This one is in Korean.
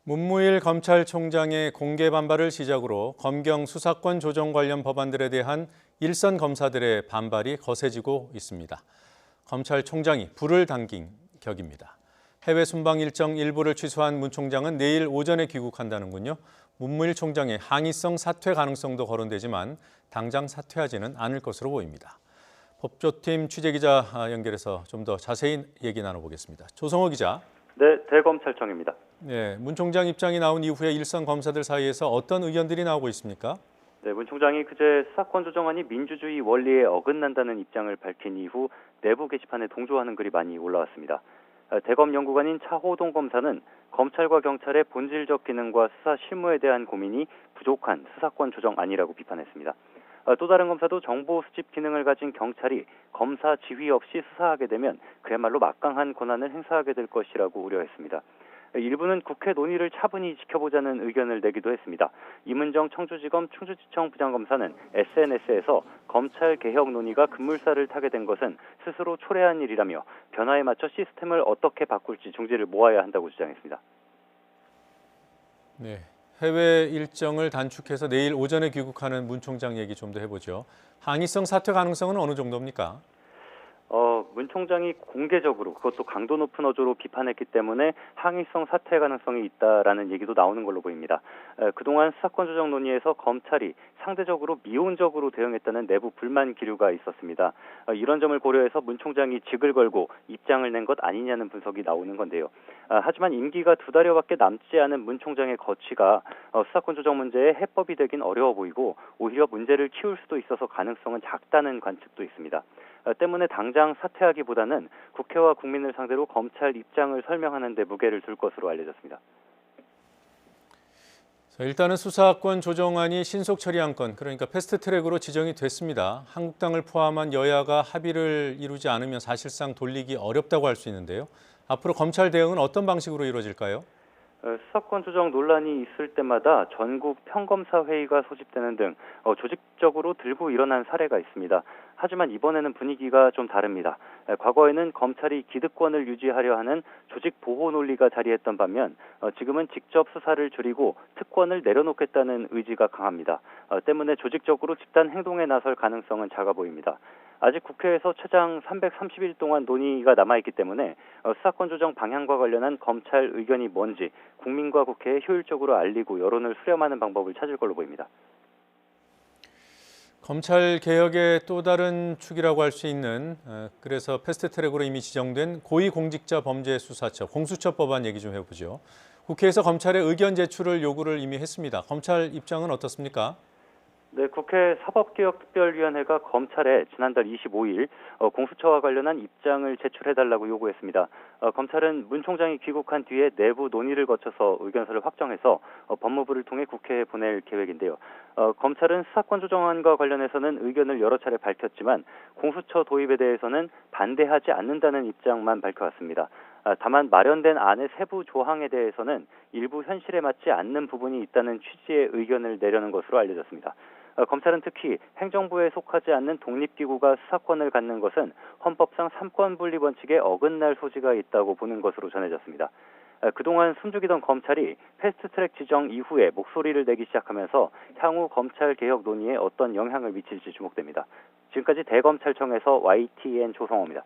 문무일 검찰총장의 공개 반발을 시작으로 검경 수사권 조정 관련 법안들에 대한 일선 검사들의 반발이 거세지고 있습니다. 검찰총장이 불을 당긴 격입니다. 해외 순방 일정 일부를 취소한 문 총장은 내일 오전에 귀국한다는군요. 문무일 총장의 항의성 사퇴 가능성도 거론되지만 당장 사퇴하지는 않을 것으로 보입니다. 법조팀 취재기자 연결해서 좀 더 자세히 얘기 나눠보겠습니다. 조성호 기자. 네, 대검찰청입니다. 네, 문 총장 입장이 나온 이후에 일선 검사들 사이에서 어떤 의견들이 나오고 있습니까? 네, 문 총장이 그제 수사권 조정안이 민주주의 원리에 어긋난다는 입장을 밝힌 이후 내부 게시판에 동조하는 글이 많이 올라왔습니다. 대검 연구관인 차호동 검사는 검찰과 경찰의 본질적 기능과 수사 실무에 대한 고민이 부족한 수사권 조정안이라고 비판했습니다. 또 다른 검사도 정보 수집 기능을 가진 경찰이 검사 지휘 없이 수사하게 되면 그야말로 막강한 권한을 행사하게 될 것이라고 우려했습니다. 일부는 국회 논의를 차분히 지켜보자는 의견을 내기도 했습니다. 이문정 청주지검 충주지청 부장검사는 SNS에서 검찰 개혁 논의가 급물살을 타게 된 것은 스스로 초래한 일이라며 변화에 맞춰 시스템을 어떻게 바꿀지 중지를 모아야 한다고 주장했습니다. 네, 해외 일정을 단축해서 내일 오전에 귀국하는 문 총장 얘기 좀 더 해보죠. 항의성 사퇴 가능성은 어느 정도입니까? 문 총장이 공개적으로 그것도 강도 높은 어조로 비판했기 때문에 항의성 사퇴 가능성이 있다라는 얘기도 나오는 걸로 보입니다. 그동안 수사권 조정 논의에서 검찰이 상대적으로 미온적으로 대응했다는 내부 불만 기류가 있었습니다. 이런 점을 고려해서 문 총장이 직을 걸고 입장을 낸 것 아니냐는 분석이 나오는 건데요. 하지만 임기가 2달여밖에 남지 않은 문 총장의 거취가 수사권 조정 문제에 해법이 되긴 어려워 보이고 오히려 문제를 키울 수도 있어서 가능성은 작다는 관측도 있습니다. 때문에 당장 사퇴하기보다는 국회와 국민을 상대로 검찰 입장을 설명하는 데 무게를 둘 것으로 알려졌습니다. 자, 일단은 수사권 조정안이 신속 처리한 건, 그러니까 패스트트랙으로 지정이 됐습니다. 한국당을 포함한 여야가 합의를 이루지 않으면 사실상 돌리기 어렵다고 할 수 있는데요. 앞으로 검찰 대응은 어떤 방식으로 이루어질까요? 수사권 조정 논란이 있을 때마다 전국 평검사 회의가 소집되는 등 조직적으로 들고 일어난 사례가 있습니다. 하지만 이번에는 분위기가 좀 다릅니다. 과거에는 검찰이 기득권을 유지하려 하는 조직 보호 논리가 자리했던 반면 지금은 직접 수사를 줄이고 특권을 내려놓겠다는 의지가 강합니다. 때문에 조직적으로 집단 행동에 나설 가능성은 작아 보입니다. 아직 국회에서 최장 330일 동안 논의가 남아있기 때문에 수사권 조정 방향과 관련한 검찰 의견이 뭔지 국민과 국회에 효율적으로 알리고 여론을 수렴하는 방법을 찾을 걸로 보입니다. 검찰 개혁의 또 다른 축이라고 할 수 있는, 그래서 패스트트랙으로 이미 지정된 고위공직자범죄수사처, 공수처 법안 얘기 좀 해보죠. 국회에서 검찰의 의견 제출을 요구를 이미 했습니다. 검찰 입장은 어떻습니까? 네, 국회 사법개혁특별위원회가 검찰에 지난달 25일 공수처와 관련한 입장을 제출해달라고 요구했습니다. 검찰은 문 총장이 귀국한 뒤에 내부 논의를 거쳐서 의견서를 확정해서 법무부를 통해 국회에 보낼 계획인데요. 검찰은 수사권 조정안과 관련해서는 의견을 여러 차례 밝혔지만 공수처 도입에 대해서는 반대하지 않는다는 입장만 밝혀왔습니다. 다만 마련된 안의 세부 조항에 대해서는 일부 현실에 맞지 않는 부분이 있다는 취지의 의견을 내려는 것으로 알려졌습니다. 검찰은 특히 행정부에 속하지 않는 독립기구가 수사권을 갖는 것은 헌법상 삼권분리 원칙에 어긋날 소지가 있다고 보는 것으로 전해졌습니다. 그동안 숨죽이던 검찰이 패스트트랙 지정 이후에 목소리를 내기 시작하면서 향후 검찰 개혁 논의에 어떤 영향을 미칠지 주목됩니다. 지금까지 대검찰청에서 YTN 조성호입니다.